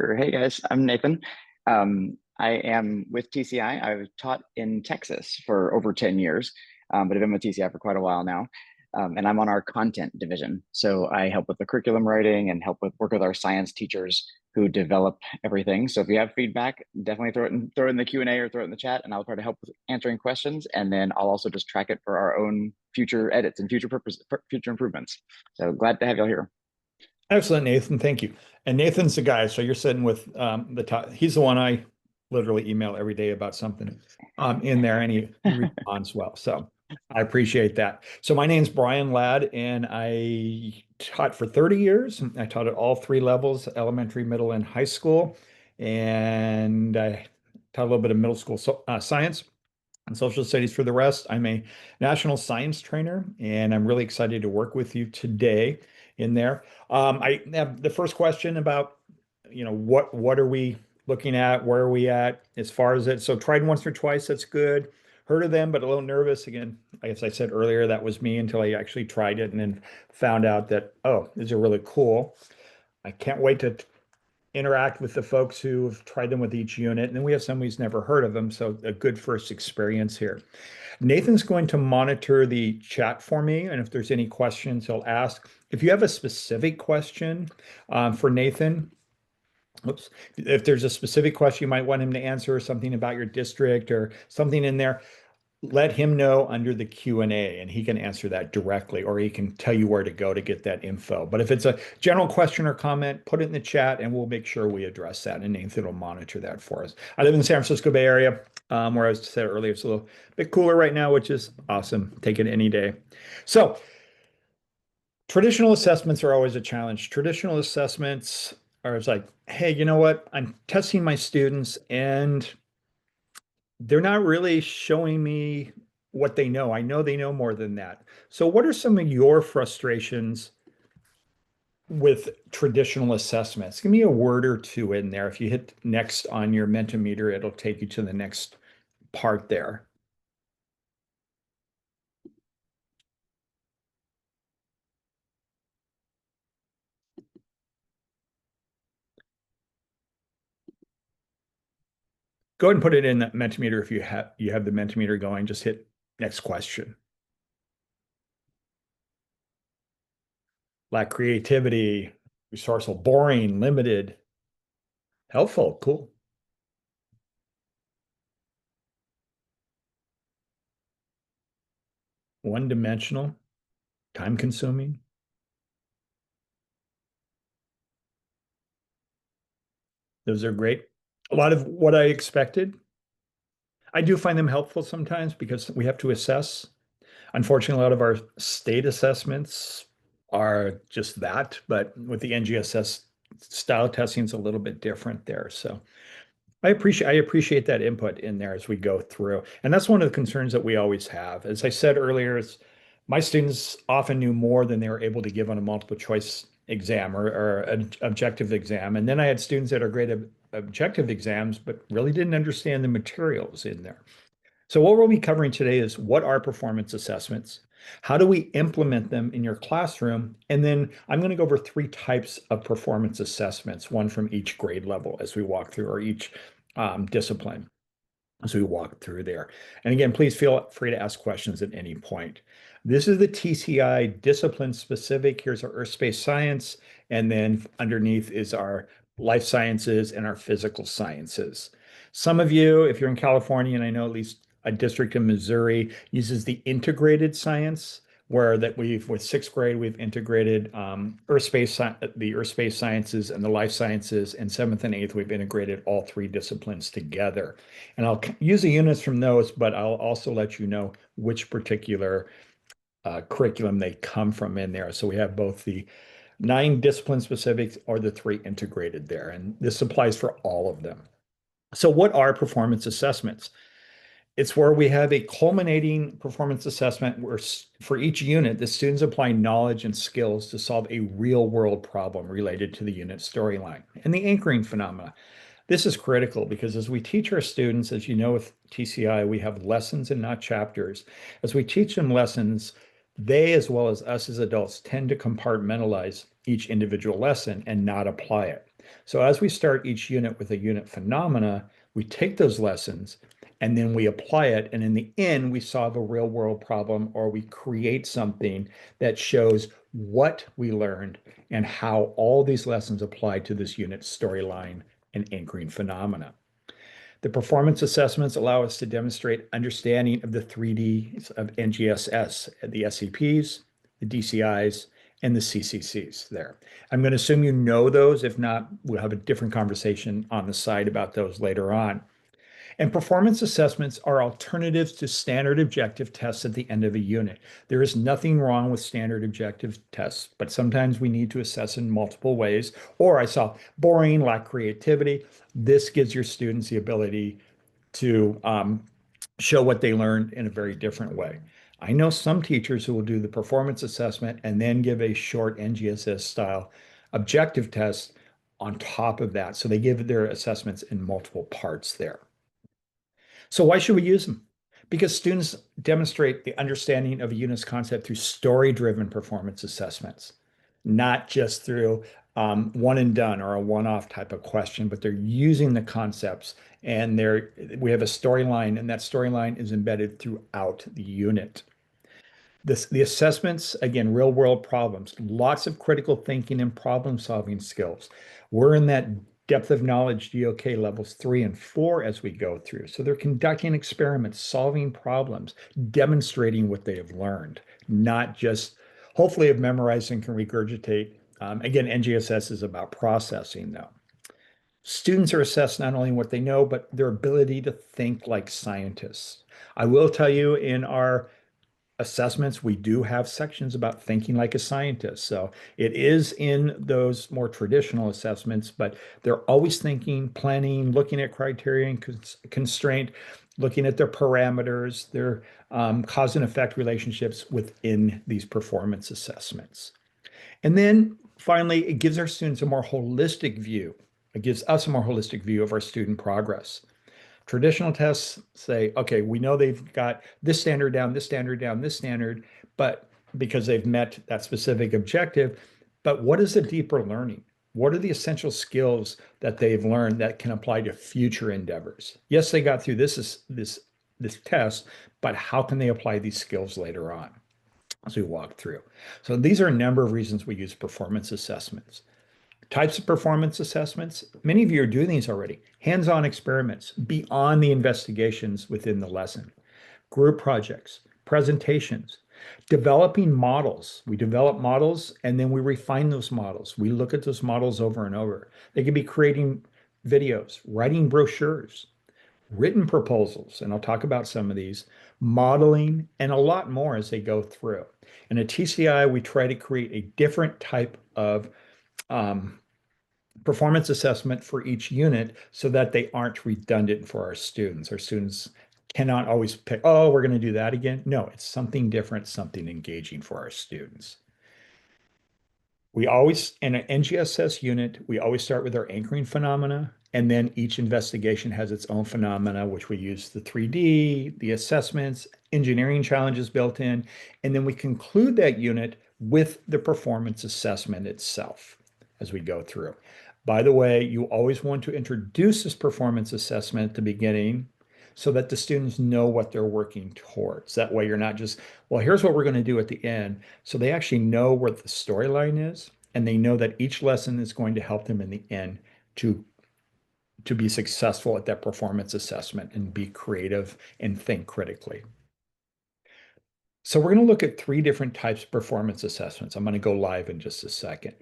Sure. Hey guys, I'm Nathan. I am with TCI. I've taught in Texas for over 10 years, but I've been with TCI for quite a while now. And I'm on our content division. So I help with the curriculum writing and help with work with our science teachers who develop everything. So if you have feedback, definitely throw it in the Q&A or throw it in the chat, and I'll try to help with answering questions. And then I'll also just track it for our own future edits and future improvements. So glad to have y'all here. Excellent, Nathan. Thank you. And Nathan's the guy. So you're sitting with the top. He's the one I literally email every day about something in there, and he responds well. So I appreciate that. So my name's Brian Ladd, and I taught for 30 years. I taught at all three levels, elementary, middle, and high school. And I taught a little bit of middle school science and social studies for the rest. I'm a national science trainer, and I'm really excited to work with you today in there. I have the first question about, what are we looking at? Where are we at as far as it? So tried once or twice, that's good. Heard of them, but a little nervous. Again, as I said earlier, that was me until I actually tried it and then found out that, oh, these are really cool. I can't wait to interact with the folks who have tried them with each unit. And then we have somebody who's never heard of them. So a good first experience here. Nathan's going to monitor the chat for me. And if there's any questions, he'll ask. If you have a specific question for Nathan, oops, if there's a specific question you might want him to answer, something about your district or something in there, let him know under the Q&A and he can answer that directly, or he can tell you where to go to get that info. But if it's a general question or comment, put it in the chat and we'll make sure we address that, and Nathan will monitor that for us. I live in the San Francisco Bay Area, where I said earlier, it's a little bit cooler right now, which is awesome. Take it any day. So traditional assessments are always a challenge. Traditional assessments are, it's like, hey, you know what? I'm testing my students and they're not really showing me what they know. I know they know more than that. So what are some of your frustrations with traditional assessments? Give me a word or two in there. If you hit next on your Mentimeter, it'll take you to the next part there. Go ahead and put it in that Mentimeter if you have the Mentimeter going. Just hit next question. Lack creativity, resourceful, boring, limited, helpful, cool. One-dimensional, time-consuming. Those are great. A lot of what I expected. I do find them helpful sometimes because we have to assess. Unfortunately, a lot of our state assessments are just that, but with the NGSS style testing, it's a little bit different there. So I appreciate that input in there as we go through. And that's one of the concerns that we always have. As I said earlier, my students often knew more than they were able to give on a multiple choice exam or an objective exam. And then I had students that are great at objective exams, but really didn't understand the materials in there. So what we'll be covering today is what are performance assessments? How do we implement them in your classroom? And then I'm going to go over three types of performance assessments, one from each grade level as we walk through, or each discipline as we walk through there. And again, please feel free to ask questions at any point. This is the TCI discipline specific. Here's our earth space science. And then underneath is our life sciences and our physical sciences. Some of you, if you're in California, and I know at least a district in Missouri uses the integrated science, where that with sixth grade, we've integrated the earth space sciences and the life sciences, and seventh and eighth, we've integrated all three disciplines together. And I'll use the units from those, but I'll also let you know which particular curriculum they come from in there. So we have both the 9 discipline specifics or the 3 integrated there, and this applies for all of them. So what are performance assessments? It's where we have a culminating performance assessment where for each unit, the students apply knowledge and skills to solve a real world problem related to the unit storyline and the anchoring phenomena. This is critical because as we teach our students, as you know, with TCI, we have lessons and not chapters. As we teach them lessons, They, as well as us as adults, tend to compartmentalize each individual lesson and not apply it. So as we start each unit with a unit phenomena, we take those lessons and then we apply it. And in the end, we solve a real world problem or we create something that shows what we learned and how all these lessons apply to this unit storyline and anchoring phenomena. The performance assessments allow us to demonstrate understanding of the 3Ds of NGSS, the SCPs, the DCIs, and the CCCs there. I'm going to assume you know those. If not, we'll have a different conversation on the side about those later on. And performance assessments are alternatives to standard objective tests at the end of a unit. There is nothing wrong with standard objective tests, but sometimes we need to assess in multiple ways. Or I saw boring, lack creativity. This gives your students the ability to show what they learned in a very different way. I know some teachers who will do the performance assessment and then give a short NGSS style objective test on top of that. So they give their assessments in multiple parts there. So why should we use them? Because students demonstrate the understanding of a unit's concept through story-driven performance assessments, not just through one and done or a one-off type of question, but they're using the concepts and we have a storyline, and that storyline is embedded throughout the unit. The assessments, again, real world problems, lots of critical thinking and problem solving skills. We're in that depth of knowledge DOK levels 3 and 4 as we go through. So they're conducting experiments, solving problems, demonstrating what they have learned, not just hopefully have memorized and can regurgitate. Again, NGSS is about processing though. Students are assessed not only what they know, but their ability to think like scientists. I will tell you in our assessments, we do have sections about thinking like a scientist. So it is in those more traditional assessments, but they're always thinking, planning, looking at criterion constraint, looking at their parameters, their cause and effect relationships within these performance assessments. And then finally, it gives our students a more holistic view. It gives us a more holistic view of our student progress. Traditional tests say, okay, we know they've got this standard down, this standard down, this standard, but because they've met that specific objective, but what is the deeper learning? What are the essential skills that they've learned that can apply to future endeavors? Yes, they got through this test, but how can they apply these skills later on as we walk through? So these are a number of reasons we use performance assessments. Types of performance assessments, many of you are doing these already. Hands-on experiments beyond the investigations within the lesson. Group projects, presentations, developing models. We develop models and then we refine those models. We look at those models over and over. They could be creating videos, writing brochures, written proposals, and I'll talk about some of these, modeling, and a lot more as they go through. And at TCI, we try to create a different type of performance assessment for each unit so that they aren't redundant for our students. Our students cannot always pick, oh, we're going to do that again. No, it's something different, something engaging for our students. We always, in an NGSS unit, we always start with our anchoring phenomena, and then each investigation has its own phenomena, which we use the 3D, the assessments, engineering challenges built in, and then we conclude that unit with the performance assessment itself as we go through. By the way, you always want to introduce this performance assessment at the beginning so that the students know what they're working towards. That way you're not just, well, here's what we're going to do at the end. So they actually know what the storyline is, and they know that each lesson is going to help them in the end to be successful at that performance assessment and be creative and think critically. So we're going to look at 3 different types of performance assessments. I'm going to go live in just a second.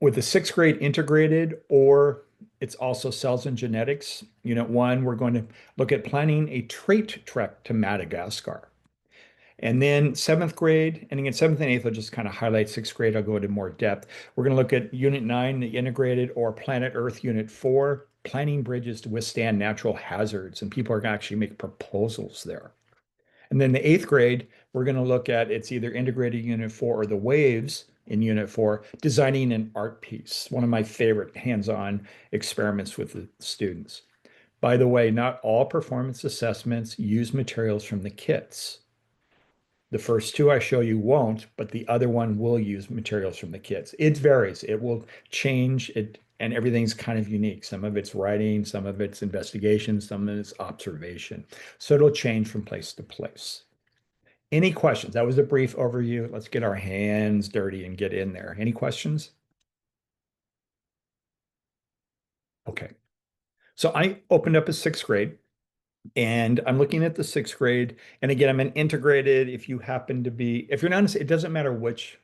With the 6th grade integrated, or it's also cells and genetics, unit 1, we're going to look at planning a trait trek to Madagascar. And then 7th grade, and again, 7th and 8th, I'll just kind of highlight. 6th grade, I'll go into more depth. We're going to look at unit 9, the integrated, or Planet Earth unit 4, planning bridges to withstand natural hazards. And people are going to actually make proposals there. And then the 8th grade, we're going to look at it's either integrated unit 4 or the waves in unit 4, designing an art piece. One of my favorite hands-on experiments with the students. By the way, not all performance assessments use materials from the kits. The first two I show you won't, but the other one will use materials from the kids. It varies. It will change it, and everything's kind of unique. Some of it's writing, some of it's investigation, some of it's observation. So it'll change from place to place. Any questions? That was a brief overview. Let's get our hands dirty and get in there. Any questions? Okay. So I opened up a sixth grade. And I'm looking at the sixth grade. And again, I'm an integrated. If you happen to be, if you're not, it doesn't matter which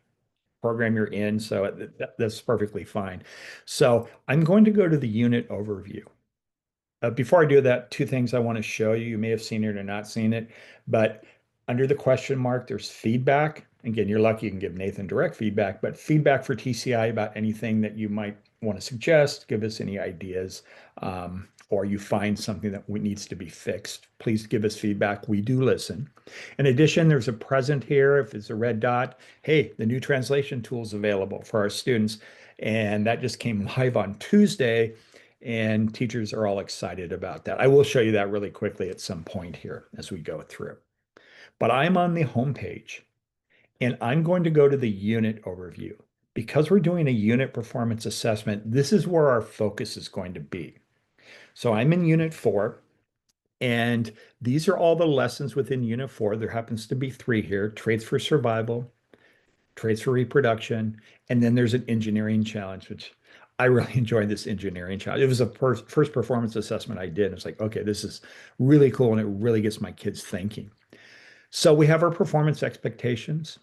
program you're in. So that's perfectly fine. So I'm going to go to the unit overview. Before I do that, two things I want to show you. You may have seen it or not seen it, but under the question mark, there's feedback. Again, you're lucky you can give Nathan direct feedback, but feedback for TCI about anything that you might want to suggest, give us any ideas, or you find something that needs to be fixed. Please give us feedback. We do listen. In addition, there's a present here. If it's a red dot, hey, the new translation tool is available for our students. And that just came live on Tuesday, and teachers are all excited about that. I will show you that really quickly at some point here as we go through. But I'm on the home page, and I'm going to go to the unit overview. Because we're doing a unit performance assessment, this is where our focus is going to be. So I'm in Unit 4, and these are all the lessons within Unit 4. There happens to be 3 here: traits for survival, traits for reproduction, and then there's an engineering challenge, which I really enjoyed this engineering challenge. It was a first performance assessment I did. It's like, okay, this is really cool, and it really gets my kids thinking. So we have our performance expectations.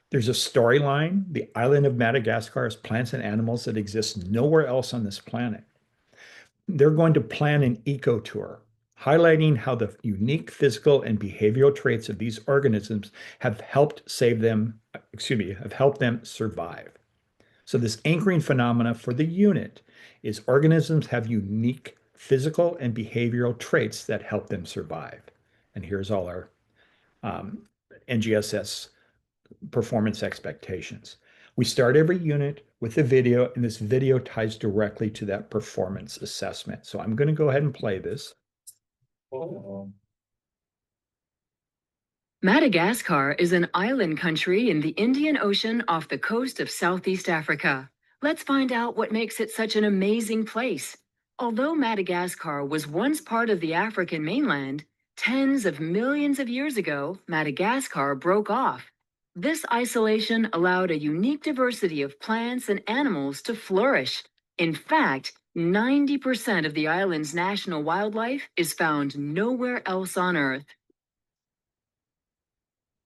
There's a storyline. The island of Madagascar has plants and animals that exist nowhere else on this planet. They're going to plan an eco tour, highlighting how the unique physical and behavioral traits of these organisms have helped have helped them survive. So this anchoring phenomena for the unit is organisms have unique physical and behavioral traits that help them survive. And here's all our NGSS performance expectations. We start every unit with a video, and this video ties directly to that performance assessment. So I'm going to go ahead and play this. Madagascar is an island country in the Indian Ocean off the coast of Southeast Africa. Let's find out what makes it such an amazing place. Although Madagascar was once part of the African mainland, tens of millions of years ago, Madagascar broke off. This isolation allowed a unique diversity of plants and animals to flourish. In fact, 90% of the island's national wildlife is found nowhere else on Earth.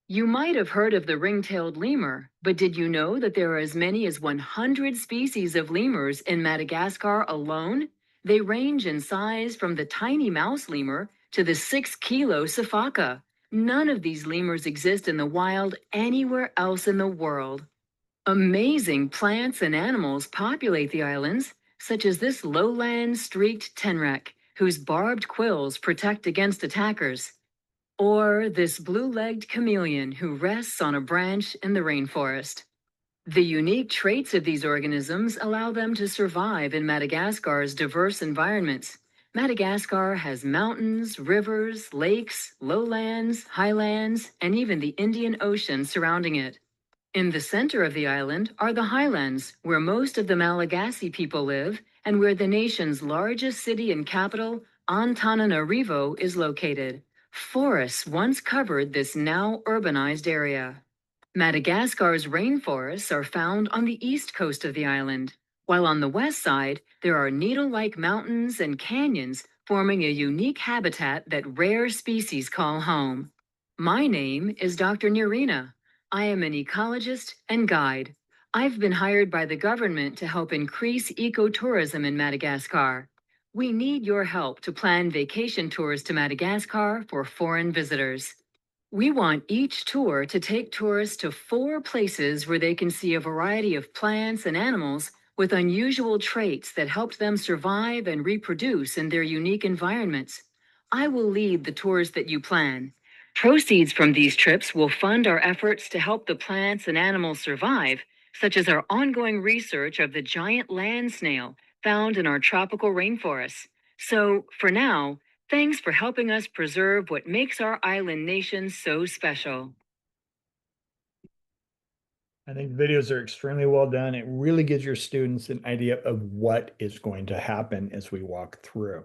You might have heard of the ring-tailed lemur, but did you know that there are as many as 100 species of lemurs in Madagascar alone? They range in size from the tiny mouse lemur to the 6-kilo sifaka. None of these lemurs exist in the wild anywhere else in the world. Amazing plants and animals populate the islands, such as this lowland streaked tenrec, whose barbed quills protect against attackers. Or this blue-legged chameleon who rests on a branch in the rainforest. The unique traits of these organisms allow them to survive in Madagascar's diverse environments. Madagascar has mountains, rivers, lakes, lowlands, highlands, and even the Indian Ocean surrounding it. In the center of the island are the highlands, where most of the Malagasy people live and where the nation's largest city and capital, Antananarivo, is located. Forests once covered this now urbanized area. Madagascar's rainforests are found on the east coast of the island, while on the west side, there are needle-like mountains and canyons forming a unique habitat that rare species call home. My name is Dr. Nurina. I am an ecologist and guide. I've been hired by the government to help increase ecotourism in Madagascar. We need your help to plan vacation tours to Madagascar for foreign visitors. We want each tour to take tourists to 4 places where they can see a variety of plants and animals with unusual traits that helped them survive and reproduce in their unique environments. I will lead the tours that you plan. Proceeds from these trips will fund our efforts to help the plants and animals survive, such as our ongoing research of the giant land snail found in our tropical rainforests. So, for now, thanks for helping us preserve what makes our island nation so special. I think videos are extremely well done. It really gives your students an idea of what is going to happen as we walk through.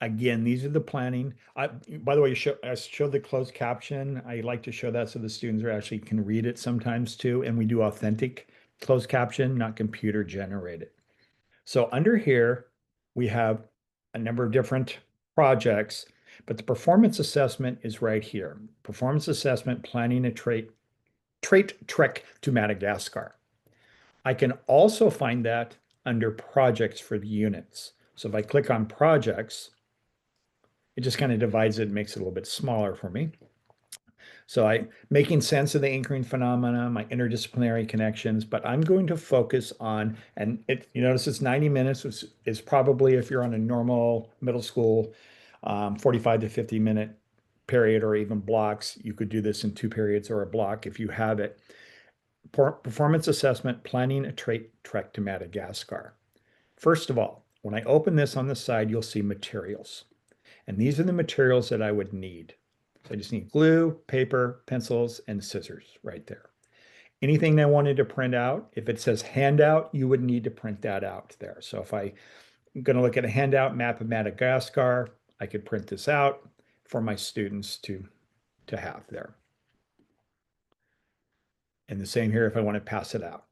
Again, these are the planning. By the way, I showed the closed caption. I like to show that so the students are actually can read it sometimes too. And we do authentic closed caption, not computer generated. So under here, we have a number of different projects, but the performance assessment is right here. Performance assessment, planning a trait trek to Madagascar. I can also find that under projects for the units. So if I click on projects, it just kind of divides it and makes it a little bit smaller for me. So I making sense of the anchoring phenomena, my interdisciplinary connections, but I'm going to focus on, and you notice it's 90 minutes, which is probably if you're on a normal middle school, 45 to 50-minute period or even blocks, you could do this in 2 periods or a block if you have it. Performance assessment, planning a trait trek to Madagascar. First of all, when I open this on the side, you'll see materials. And these are the materials that I would need. So I just need glue, paper, pencils, and scissors right there. Anything I wanted to print out, if it says handout, you would need to print that out there. So if I'm going to look at a handout map of Madagascar, I could print this out for my students to have there. And the same here if I want to pass it out.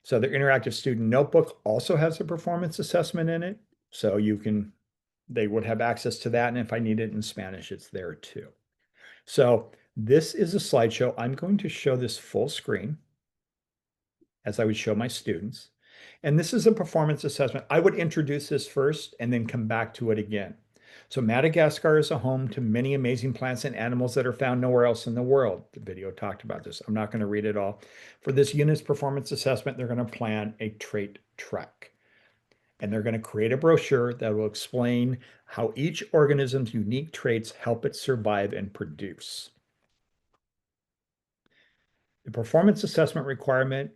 So the interactive student notebook also has a performance assessment in it. So they would have access to that. And if I need it in Spanish, it's there too. So this is a slideshow. I'm going to show this full screen as I would show my students. And this is a performance assessment. I would introduce this first and then come back to it again. So Madagascar is a home to many amazing plants and animals that are found nowhere else in the world. The video talked about this. I'm not going to read it all. For this unit's performance assessment, they're going to plan a trait trek. And they're going to create a brochure that will explain how each organism's unique traits help it survive and produce. The performance assessment requirement,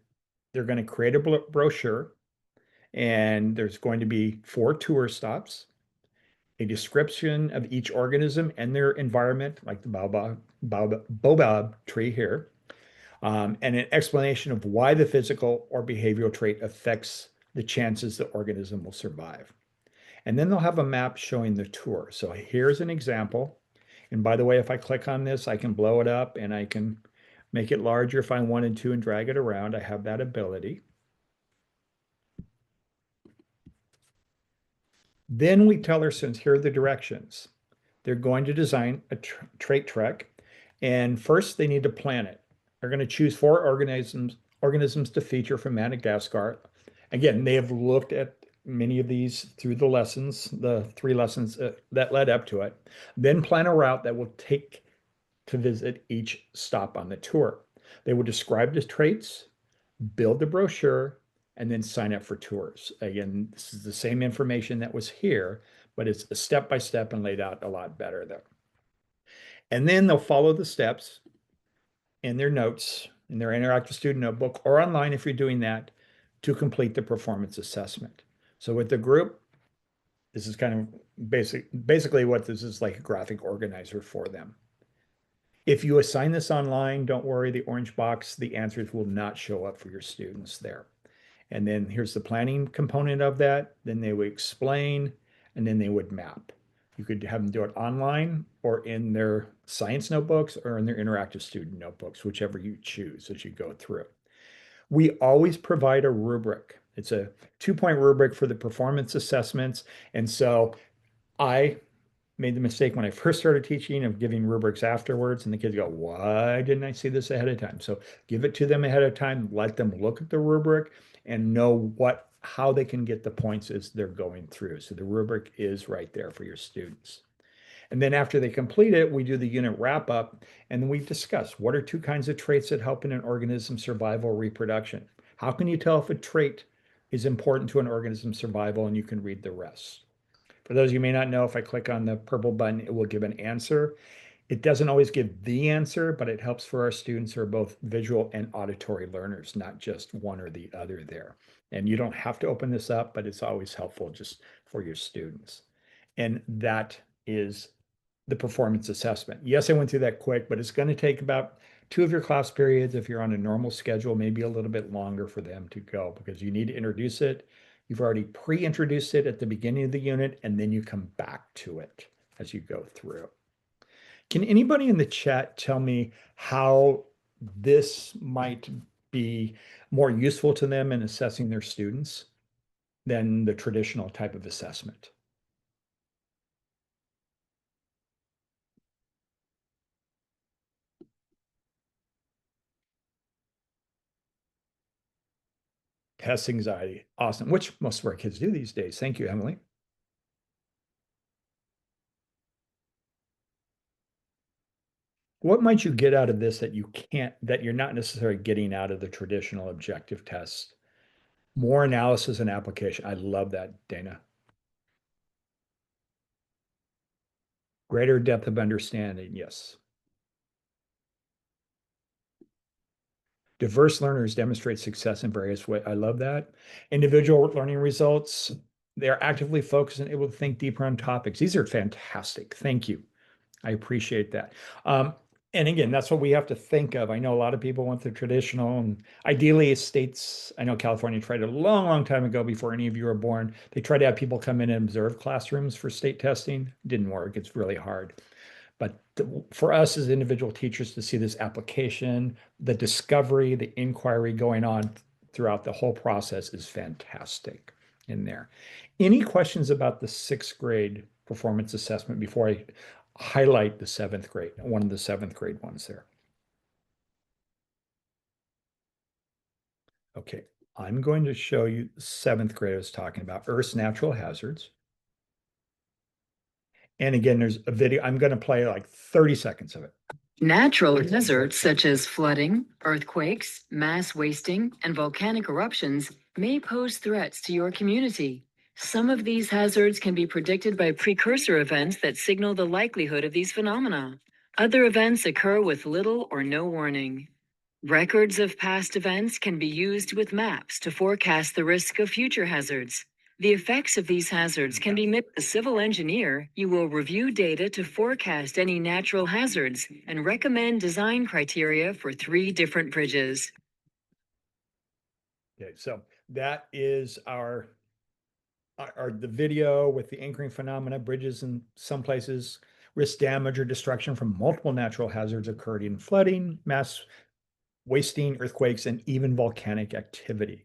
they're going to create a brochure, and there's going to be 4 tour stops, a description of each organism and their environment, like the baobab tree here, and an explanation of why the physical or behavioral trait affects the chances the organism will survive. And then they'll have a map showing the tour. So here's an example. And by the way, if I click on this, I can blow it up and I can make it larger if I wanted to and drag it around. I have that ability. Then we tell our students, here are the directions. They're going to design a trait trek. And first they need to plan it. They're going to choose 4 organisms to feature from Madagascar. Again, they have looked at many of these through the lessons, the 3 lessons that led up to it. Then plan a route that will take to visit each stop on the tour. They will describe the traits, build the brochure, and then sign up for tours. Again, this is the same information that was here, but it's a step-by-step and laid out a lot better there. And then they'll follow the steps in their notes, in their interactive student notebook, or online if you're doing that, to complete the performance assessment. So with the group, this is kind of basically what this is like a graphic organizer for them. If you assign this online, don't worry, the orange box, the answers will not show up for your students there. And then here's the planning component of that. Then they would explain, and then they would map. You could have them do it online or in their science notebooks or in their interactive student notebooks, whichever you choose as you go through. We always provide a rubric. It's a 2-point rubric for the performance assessments. And so I made the mistake when I first started teaching of giving rubrics afterwards, and the kids go, why didn't I see this ahead of time? So give it to them ahead of time, let them look at the rubric and know how they can get the points as they're going through. So the rubric is right there for your students. And then after they complete it, we do the unit wrap up, and then we discuss what are 2 kinds of traits that help in an organism's survival or reproduction. How can you tell if a trait is important to an organism's survival? And you can read the rest. For those of you who may not know, if I click on the purple button, it will give an answer. It doesn't always give the answer, but it helps for our students who are both visual and auditory learners, not just one or the other there. And you don't have to open this up, but it's always helpful just for your students. And that is the performance assessment. Yes, I went through that quick, but it's going to take about 2 of your class periods, if you're on a normal schedule, maybe a little bit longer for them to go because you need to introduce it. You've already pre-introduced it at the beginning of the unit, and then you come back to it as you go through. Can anybody in the chat tell me how this might be more useful to them in assessing their students than the traditional type of assessment? Test anxiety. Awesome. Which most of our kids do these days. Thank you, Emily. What might you get out of this that you're not necessarily getting out of the traditional objective test? More analysis and application. I love that, Dana. Greater depth of understanding. Yes. Diverse learners demonstrate success in various ways. I love that. Individual learning results. They're actively focused and able to think deeper on topics. These are fantastic. Thank you. I appreciate that. And again, that's what we have to think of. I know a lot of people want the traditional, and ideally states, I know California tried a long, long time ago before any of you were born. They tried to have people come in and observe classrooms for state testing. Didn't work. It's really hard. But for us as individual teachers to see this application, the discovery, the inquiry going on throughout the whole process is fantastic in there. Any questions about the 6th grade performance assessment before I highlight the 7th grade, one of the 7th grade ones there? Okay, I'm going to show you 7th grade I was talking about, Earth's natural hazards. And again, there's a video. I'm going to play like 30 seconds of it. Natural hazards such as flooding, earthquakes, mass wasting, and volcanic eruptions may pose threats to your community. Some of these hazards can be predicted by precursor events that signal the likelihood of these phenomena. Other events occur with little or no warning. Records of past events can be used with maps to forecast the risk of future hazards. The effects of these hazards can be made. As a civil engineer, you will review data to forecast any natural hazards and recommend design criteria for 3 different bridges. Okay, so that is the video with the anchoring phenomena, bridges in some places, risk damage or destruction from multiple natural hazards occurred in flooding, mass wasting, earthquakes, and even volcanic activity.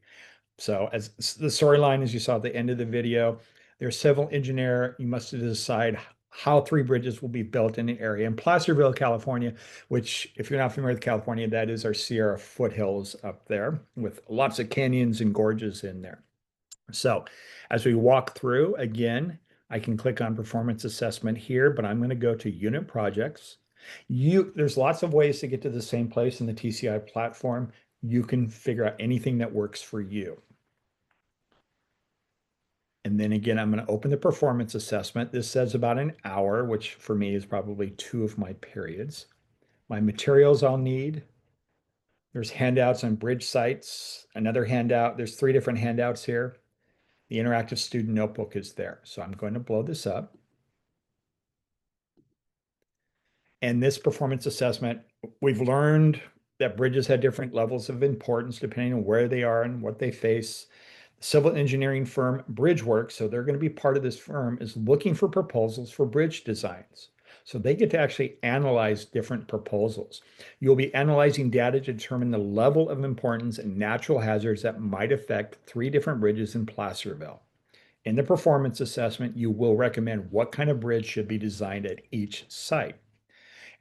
So as the storyline, as you saw at the end of the video, there's civil engineer. You must decide how 3 bridges will be built in the area. In Placerville, California, which if you're not familiar with California, that is our Sierra foothills up there with lots of canyons and gorges in there. So as we walk through, again, I can click on performance assessment here, but I'm going to go to unit projects. There's lots of ways to get to the same place in the TCI platform. You can figure out anything that works for you. And then again, I'm going to open the performance assessment. This says about an hour, which for me is probably 2 of my periods. My materials I'll need. There's handouts on bridge sites. Another handout. There's 3 different handouts here. The interactive student notebook is there. So I'm going to blow this up. And this performance assessment, we've learned that bridges have different levels of importance depending on where they are and what they face. The civil engineering firm Bridgeworks, so they're going to be part of this firm, is looking for proposals for bridge designs. So they get to actually analyze different proposals. You'll be analyzing data to determine the level of importance and natural hazards that might affect 3 different bridges in Placerville. In the performance assessment, you will recommend what kind of bridge should be designed at each site.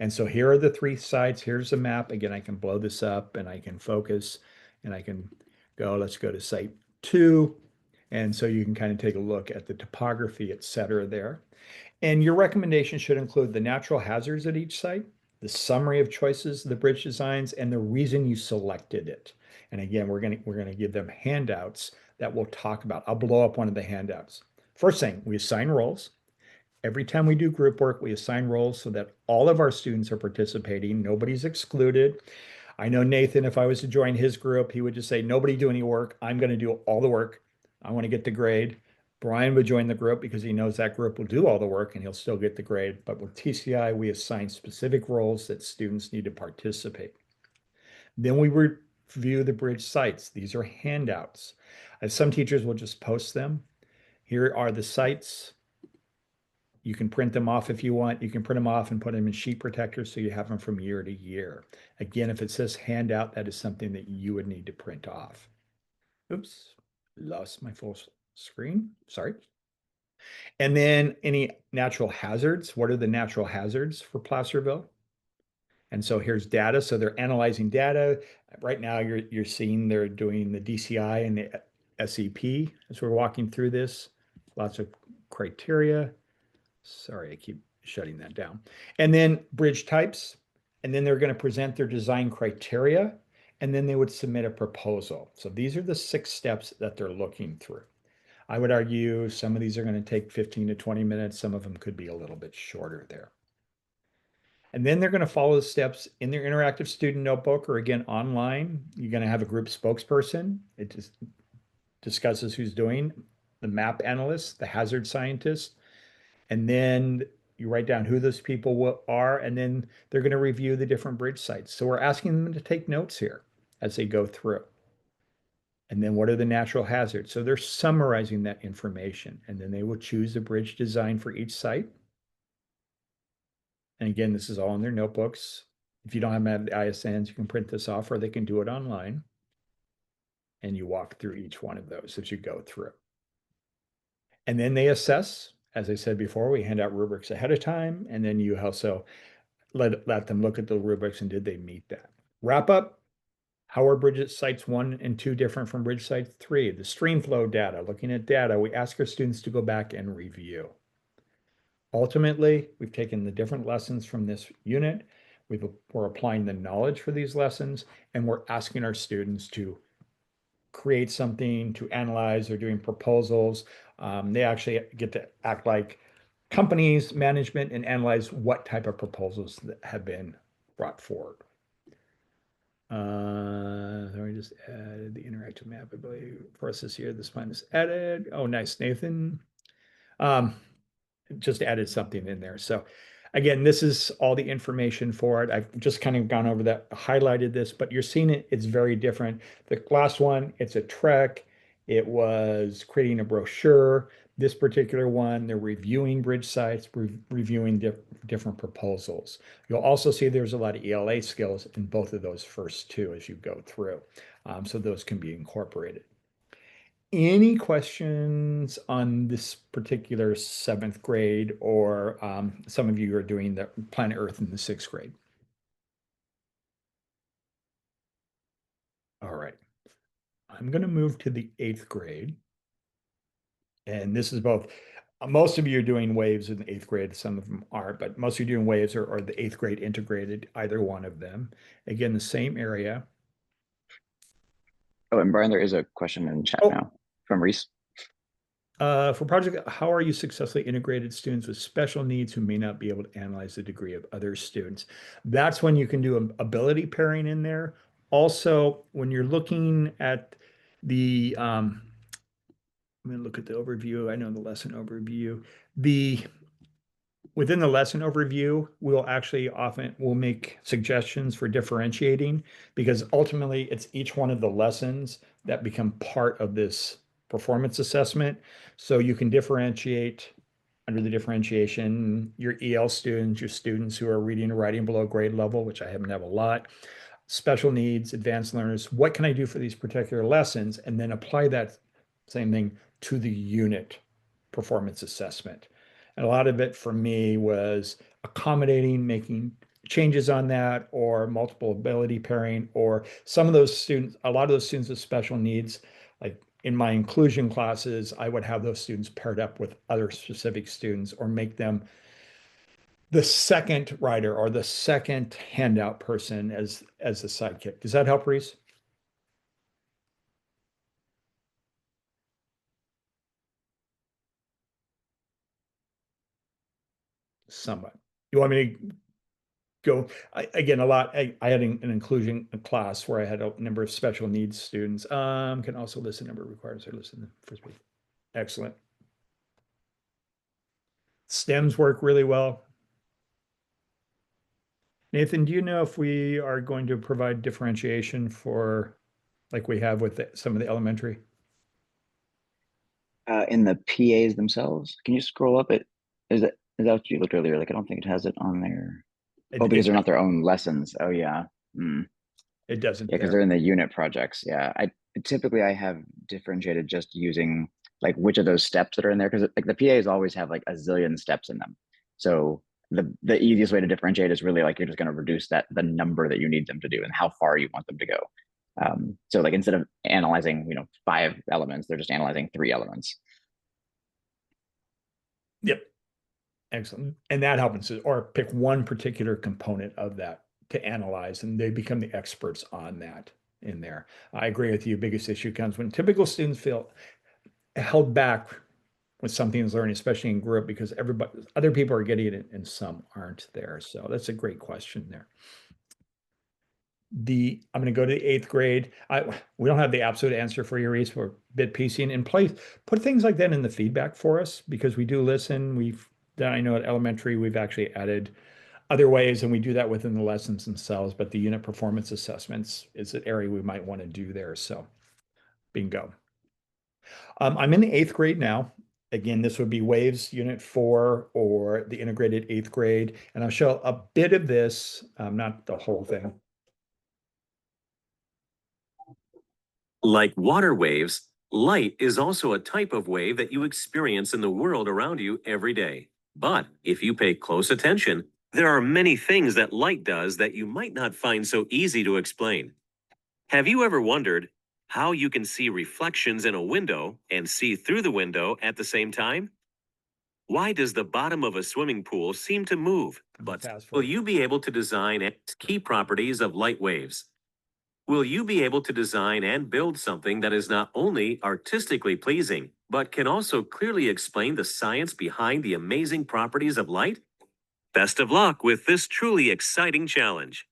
And so here are the 3 sites. Here's a map. Again, I can blow this up and I can focus and I can go, let's go to site 2. And so you can kind of take a look at the topography, et cetera there. And your recommendation should include the natural hazards at each site, the summary of choices, the bridge designs, and the reason you selected it. And again, we're going to give them handouts that we'll talk about. I'll blow up one of the handouts. First thing, we assign roles. Every time we do group work, we assign roles so that all of our students are participating. Nobody's excluded. I know Nathan, if I was to join his group, he would just say, nobody do any work. I'm going to do all the work. I want to get the grade. Brian would join the group because he knows that group will do all the work and he'll still get the grade. But with TCI, we assign specific roles that students need to participate. Then we review the bridge sites. These are handouts. Some teachers will just post them. Here are the sites. You can print them off if you want. You can print them off and put them in sheet protectors so you have them from year to year. Again, if it says handout, that is something that you would need to print off. Oops, lost my full screen. Sorry. And then any natural hazards. What are the natural hazards for Placerville? And so here's data. So they're analyzing data. Right now, you're seeing they're doing the DCI and the SEP as we're walking through this. Lots of criteria. Sorry, I keep shutting that down. And then bridge types. And then they're going to present their design criteria. And then they would submit a proposal. So these are the 6 steps that they're looking through. I would argue some of these are going to take 15 to 20 minutes. Some of them could be a little bit shorter there. And then they're going to follow the steps in their interactive student notebook, or again, online. You're going to have a group spokesperson. It just discusses who's doing, the map analyst, the hazard scientist, and then you write down who those people are, and then they're going to review the different bridge sites. So we're asking them to take notes here as they go through. And then what are the natural hazards? So they're summarizing that information, and then they will choose the bridge design for each site. And again, this is all in their notebooks. If you don't have them at the ISNs, you can print this off, or they can do it online. And you walk through each one of those as you go through. And then they assess. As I said before, we hand out rubrics ahead of time, and then you also let them look at the rubrics and did they meet that. Wrap up. How are bridge sites 1 and 2 different from bridge site 3? The stream flow data, looking at data, we ask our students to go back and review. Ultimately, we've taken the different lessons from this unit. We're applying the knowledge for these lessons, and we're asking our students to create something, to analyze. They're doing proposals. They actually get to act like companies, management, and analyze what type of proposals that have been brought forward. So we just added the interactive map, I believe, for us this year. This plan is added. Oh, nice, Nathan. Just added something in there. So again, this is all the information for it. I've just kind of gone over that, highlighted this, but you're seeing it, it's very different. The last one, it's a trek. It was creating a brochure. This particular one, they're reviewing bridge sites, reviewing different proposals. You'll also see there's a lot of ELA skills in both of those first 2 as you go through. So those can be incorporated. Any questions on this particular 7th grade, or some of you are doing the Planet Earth in the 6th grade? All right. I'm going to move to the 8th grade. And this is both, most of you are doing waves in the 8th grade. Some of them aren't, but most of you are doing waves or the 8th grade integrated, either one of them. Again, the same area. Oh, and Brian, there is a question in chat now from Reese. For project, how are you successfully integrated students with special needs who may not be able to analyze the degree of other students? That's when you can do an ability pairing in there. Also, when you're looking at the, I'm going to look at the overview. I know the lesson overview. Within the lesson overview, we'll make suggestions for differentiating, because ultimately it's each one of the lessons that become part of this performance assessment. So you can differentiate under the differentiation, your EL students, your students who are reading and writing below grade level, which I happen to have a lot, special needs, advanced learners. What can I do for these particular lessons? And then apply that same thing to the unit performance assessment. And a lot of it for me was accommodating, making changes on that, or multiple ability pairing, or some of those students, a lot of those students with special needs, like in my inclusion classes, I would have those students paired up with other specific students, or make them the second writer or the second handout person as a sidekick. Does that help, Reese? Somewhat. You want me to go again? I had an inclusion class where I had a number of special needs students. Can also list the number of requirements or listen the first page. Excellent. STEMs work really well. Nathan, do you know if we are going to provide differentiation for, like we have with some of the elementary? In the PAs themselves, can you scroll up it? Is that what you looked earlier? Like, I don't think it has it on there. Oh, because It they're not their own lessons. Oh, yeah. Hmm. it doesn't Yeah, because there. they're in the unit projects. Yeah, I have differentiated just using like which of those steps that are in there because like the PAs always have like a zillion steps in them. So the easiest way to differentiate is really like you're just going to reduce the number that you need them to do and how far you want them to go. So like instead of analyzing 5 elements, they're just analyzing 3 elements. Yep. Excellent. And that happens, or pick one particular component of that to analyze, and they become the experts on that in there. I agree with you. Biggest issue comes when typical students feel held back with something is learning, especially in group, because other people are getting it and some aren't there. So that's a great question there. I'm going to go to the 8th grade. We don't have the absolute answer for you, Reese, for bit piecing in place. Put things like that in the feedback for us because we do listen. I know at elementary, we've actually added other ways, and we do that within the lessons themselves, but the unit performance assessments is an area we might want to do there. So bingo. I'm in the 8th grade now. Again, this would be Waves Unit 4 or the integrated 8th grade. And I'll show a bit of this, not the whole thing. Like water waves, light is also a type of wave that you experience in the world around you every day. But if you pay close attention, there are many things that light does that you might not find so easy to explain. Have you ever wondered how you can see reflections in a window and see through the window at the same time? Why does the bottom of a swimming pool seem to move? But Fast will forward. you be able to design key properties of light waves? Will you be able to design and build something that is not only artistically pleasing, but can also clearly explain the science behind the amazing properties of light? Best of luck with this truly exciting challenge.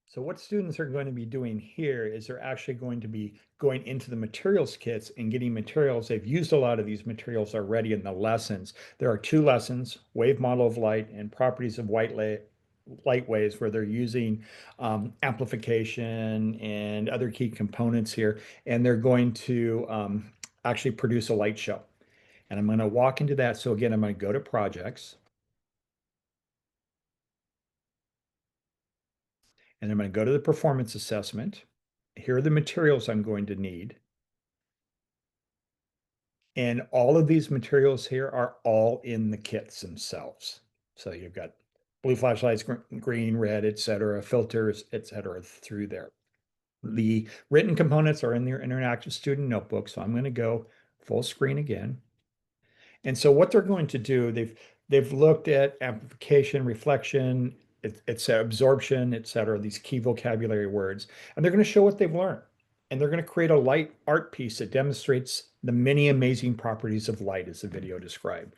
So what students are going to be doing here is they're actually going to be going into the materials kits and getting materials. They've used a lot of these materials already in the lessons. There are 2 lessons, wave model of light and properties of light waves, where they're using amplification and other key components here. And they're going to actually produce a light show. And I'm going to walk into that. So again, I'm going to go to projects. And I'm going to go to the performance assessment. Here are the materials I'm going to need. And all of these materials here are all in the kits themselves. So you've got blue flashlights, green, red, etc., filters, etc., through there. The written components are in your interactive student notebook. So I'm going to go full screen again. And so what they're going to do, they've looked at amplification, reflection, it's absorption, etc., these key vocabulary words, and they're going to show what they've learned. And they're going to create a light art piece that demonstrates the many amazing properties of light, as the video described.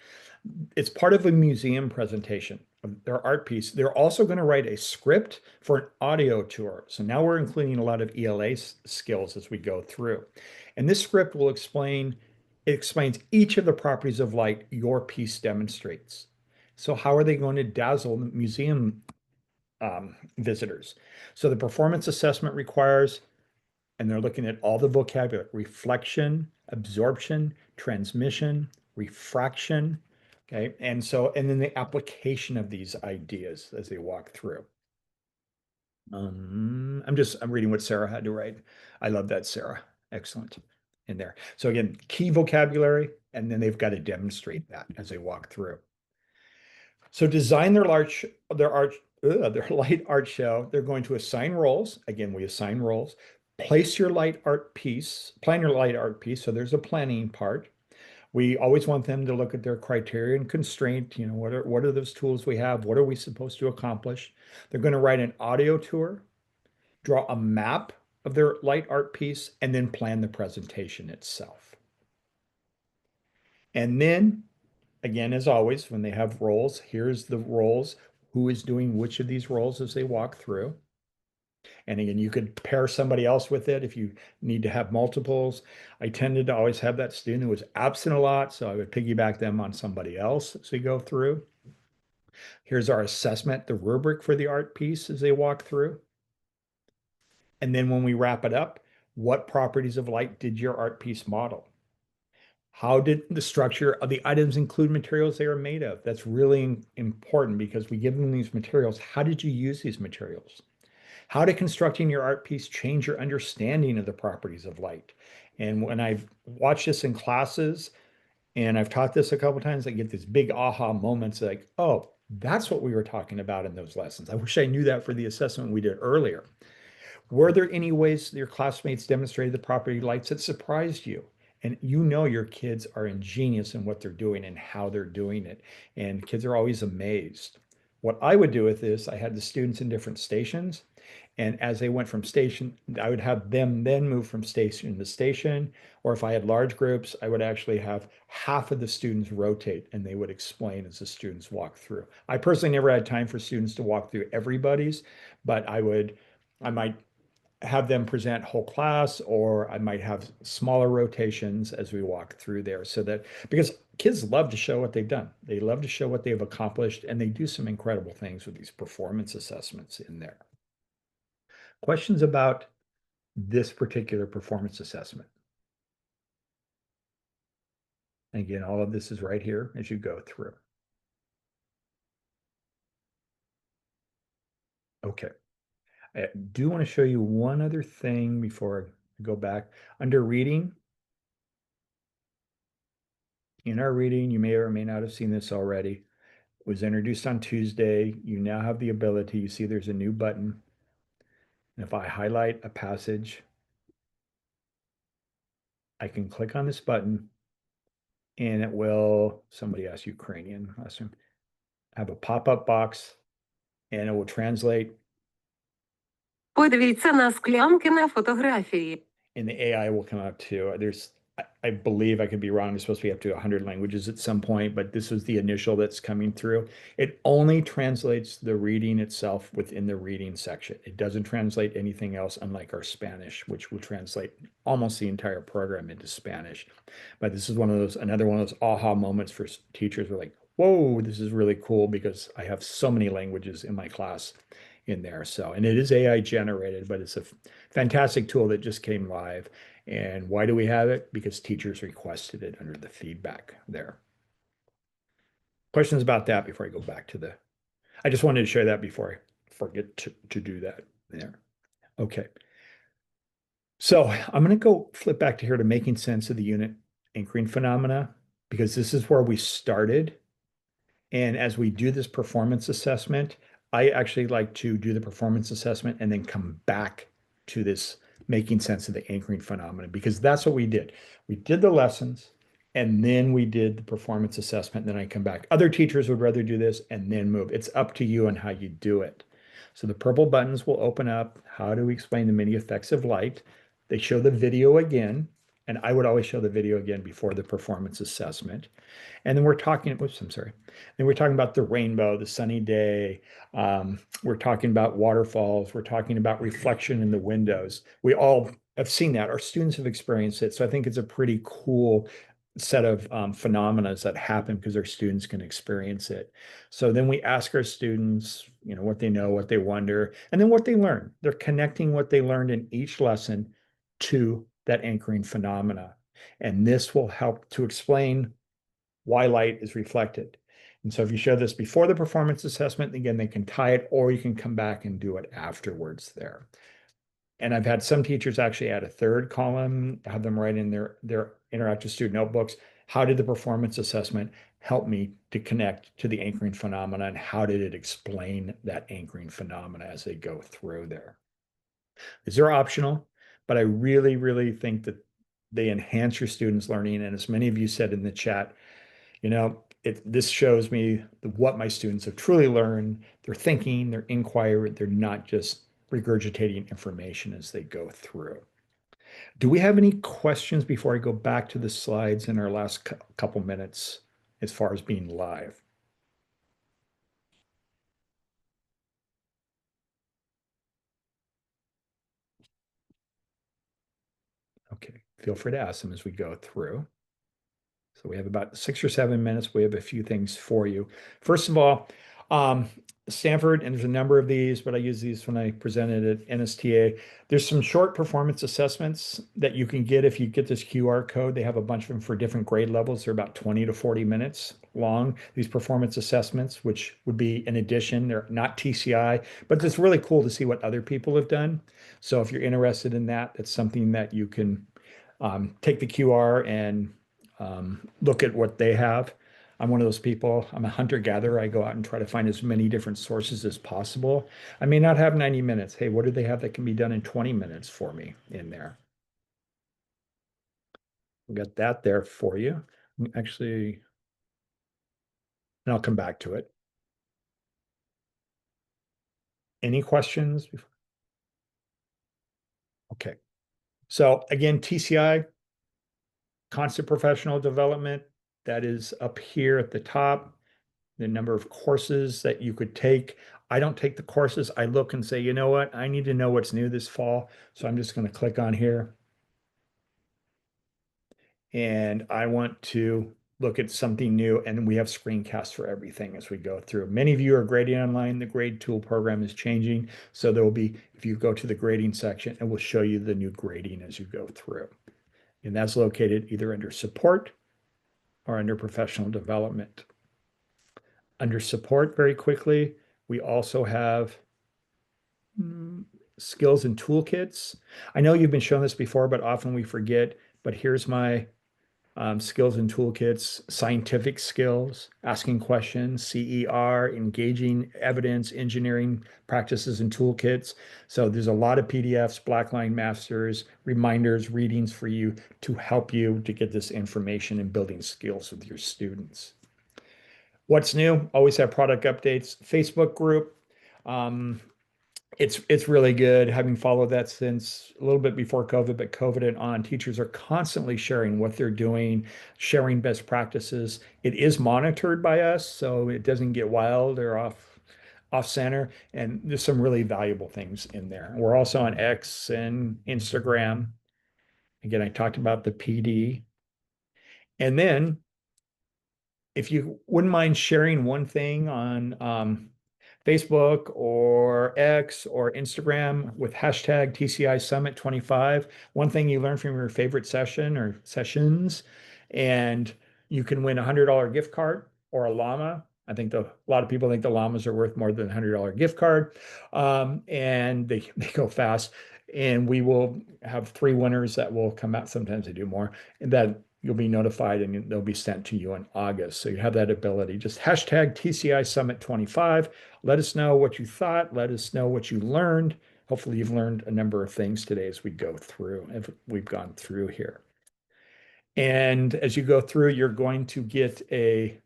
It's part of a museum presentation of their art piece. They're also going to write a script for an audio tour. So now we're including a lot of ELA skills as we go through. And this script will explain it explains each of the properties of light your piece demonstrates. So how are they going to dazzle museum visitors? So the performance assessment requires, and they're looking at all the vocabulary: reflection, absorption, transmission, refraction. Okay, and then the application of these ideas as they walk through. I'm reading what Sarah had to write. I love that, Sarah. Excellent in there. So again, key vocabulary, and then they've got to demonstrate that as they walk through. So design their light art show. They're going to assign roles. Again, we assign roles. Plan your light art piece. So there's a planning part. We always want them to look at their criteria and constraint. What are those tools we have? What are we supposed to accomplish? They're going to write an audio tour, draw a map of their light art piece, and then plan the presentation itself. And then, again, as always, when they have roles, here's the roles, who is doing which of these roles as they walk through. And again, you could pair somebody else with it if you need to have multiples. I tended to always have that student who was absent a lot, so I would piggyback them on somebody else as we go through. Here's our assessment, the rubric for the art piece as they walk through. And then when we wrap it up, what properties of light did your art piece model? How did the structure of the items include materials they are made of? That's really important because we give them these materials. How did you use these materials? How did constructing your art piece change your understanding of the properties of light? And when I've watched this in classes, and I've taught this a couple times, I get these big aha moments like, oh, that's what we were talking about in those lessons. I wish I knew that for the assessment we did earlier. Were there any ways your classmates demonstrated the property lights that surprised you? And you know your kids are ingenious in what they're doing and how they're doing it. And kids are always amazed. What I would do with this, I had the students in different stations. And as they went from station, I would have them then move from station to station. Or if I had large groups, I would actually have half of the students rotate and they would explain as the students walk through. I personally never had time for students to walk through everybody's, but I might have them present whole class, or I might have smaller rotations as we walk through there so that, because kids love to show what they've done. They love to show what they've accomplished, and they do some incredible things with these performance assessments in there. Questions about this particular performance assessment? And again, all of this is right here as you go through. Okay. I do want to show you one other thing before I go back. Under reading, in our reading, you may or may not have seen this already, was introduced on Tuesday. You now have the ability, you see there's a new button. And if I highlight a passage, I can click on this button and it will, somebody asked Ukrainian, I assume, have a pop-up box and it will translate. Подивіться на склянки на фотографії. And the AI will come out too. I believe, I could be wrong, it's supposed to be up to 100 languages at some point, but this was the initial that's coming through. It only translates the reading itself within the reading section. It doesn't translate anything else, unlike our Spanish, which will translate almost the entire program into Spanish. But this is another one of those aha moments for teachers who are like, whoa, this is really cool because I have so many languages in my class in there. So, and it is AI generated, but it's a fantastic tool that just came live. And why do we have it? Because teachers requested it under the feedback there. Questions about that before I go back to I just wanted to share that before I forget to do that there. Okay. So I'm going to go flip back to here to making sense of the unit anchoring phenomena, because this is where we started. And as we do this performance assessment, I actually like to do the performance assessment and then come back to this making sense of the anchoring phenomenon, because that's what we did. We did the lessons and then we did the performance assessment. And then I come back. Other teachers would rather do this and then move. It's up to you on how you do it. So the purple buttons will open up. How do we explain the many effects of light? They show the video again. And I would always show the video again before the performance assessment. And then we're talking, whoops, I'm sorry. Then we're talking about the rainbow, the sunny day. We're talking about waterfalls. We're talking about reflection in the windows. We all have seen that. Our students have experienced it. So I think it's a pretty cool set of phenomena that happen because our students can experience it. So then we ask our students, what they know, what they wonder, and then what they learn. They're connecting what they learned in each lesson to that anchoring phenomena. And this will help to explain why light is reflected. And so if you show this before the performance assessment, again, they can tie it, or you can come back and do it afterwards there. And I've had some teachers actually add a third column, have them write in their interactive student notebooks, how did the performance assessment help me to connect to the anchoring phenomena, and how did it explain that anchoring phenomena as they go through there? These are optional, but I really, really think that they enhance your students' learning. And as many of you said in the chat, this shows me what my students have truly learned. They're thinking, they're inquiring, they're not just regurgitating information as they go through. Do we have any questions before I go back to the slides in our last couple minutes as far as being live? Okay, feel free to ask them as we go through. So we have about 6 or 7 minutes. We have a few things for you. First of all, Um, Stanford, and there's a number of these, but I use these when I presented at NSTA. There's some short performance assessments that you can get if you get this QR code. They have a bunch of them for different grade levels. They're about 20 to 40 minutes long, these performance assessments, which would be in addition. They're not TCI, but it's really cool to see what other people have done. So if you're interested in that, it's something that you can take the QR and look at what they have. I'm one of those people. I'm a hunter-gatherer. I go out and try to find as many different sources as possible. I may not have 90 minutes. Hey, what do they have that can be done in 20 minutes for me in there? We got that there for you. Actually, and I'll come back to it. Any questions? Okay. So again, TCI, constant professional development, that is up here at the top. The number of courses that you could take. I don't take the courses. I look and say, you know what? I need to know what's new this fall. So I'm just going to click on here. And I want to look at something new. And we have screencasts for everything as we go through. Many of you are grading online. The grade tool program is changing. So there will be, if you go to the grading section, it will show you the new grading as you go through. And that's located either under support or under professional development. Under support, very quickly, we also have skills and toolkits. I know you've been shown this before, but often we forget. But here's my skills and toolkits: scientific skills, asking questions, CER, engaging evidence, engineering practices and toolkits. So there's a lot of PDFs, Blackline Masters, reminders, readings for you to help you to get this information and building skills with your students. What's new? Always have product updates. Facebook group. It's really good. Having followed that since a little bit before COVID, but COVID and on, teachers are constantly sharing what they're doing, sharing best practices. It is monitored by us, so it doesn't get wild or off center. And there's some really valuable things in there. We're also on X and Instagram. Again, I talked about the PD. And then if you wouldn't mind sharing one thing on Facebook or X or Instagram with hashtag TCI Summit 25, one thing you learned from your favorite session or sessions, and you can win a $100 gift card or a llama. I think a lot of people think the llamas are worth more than a $100 gift card, and they go fast. And we will have 3 winners that will come out. Sometimes they do more, and that you'll be notified and they'll be sent to you in August. So you have that ability. Just hashtag TCI Summit 25. Let us know what you thought. Let us know what you learned. Hopefully you've learned a number of things today as we go through, if we've gone through here. And as you go through, you're going to get a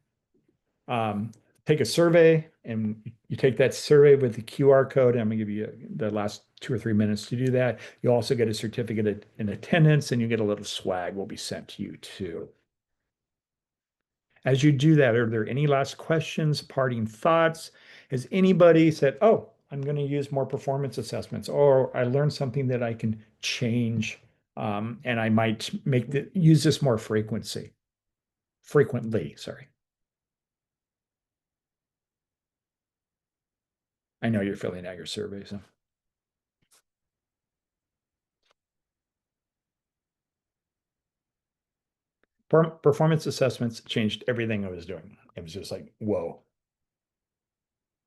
take a survey, and you take that survey with the QR code. And I'm gonna give you the last 2 or 3 minutes to do that. You also get a certificate in attendance, and you get a little swag will be sent to you too. As you do that, are there any last questions, parting thoughts? Has anybody said, oh, I'm going to use more performance assessments, or I learned something that I can change, and I might use this more frequently, sorry. I know you're filling out your survey, so. Performance assessments changed everything I was doing. It was just like, whoa.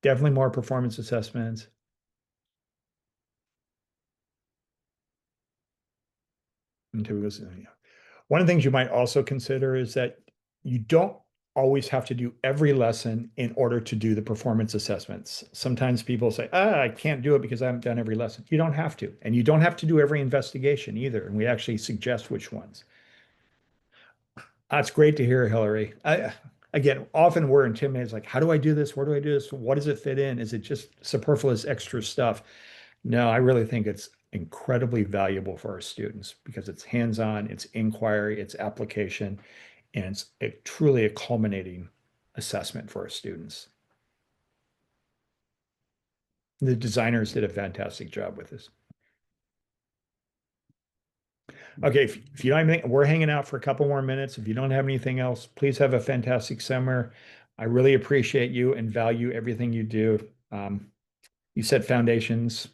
Definitely more performance assessments. Until we go, yeah. One of the things you might also consider is that you don't always have to do every lesson in order to do the performance assessments. Sometimes people say, I can't do it because I haven't done every lesson. You don't have to. And you don't have to do every investigation either. And we actually suggest which ones. That's great to hear, Hillary. Again, often we're intimidated. It's like, how do I do this? Where do I do this? What does it fit in? Is it just superfluous extra stuff? No, I really think it's incredibly valuable for our students because it's hands-on, it's inquiry, it's application, and it's truly a culminating assessment for our students. The designers did a fantastic job with this. Okay, if you don't have anything, we're hanging out for a couple more minutes. If you don't have anything else, please have a fantastic summer. I really appreciate you and value everything you do. You set foundations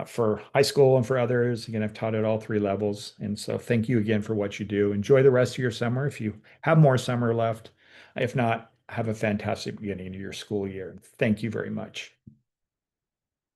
for high school and for others. Again, I've taught at all 3 levels. And so thank you again for what you do. Enjoy the rest of your summer if you have more summer left. If not, have a fantastic beginning of your school year. Thank you very much.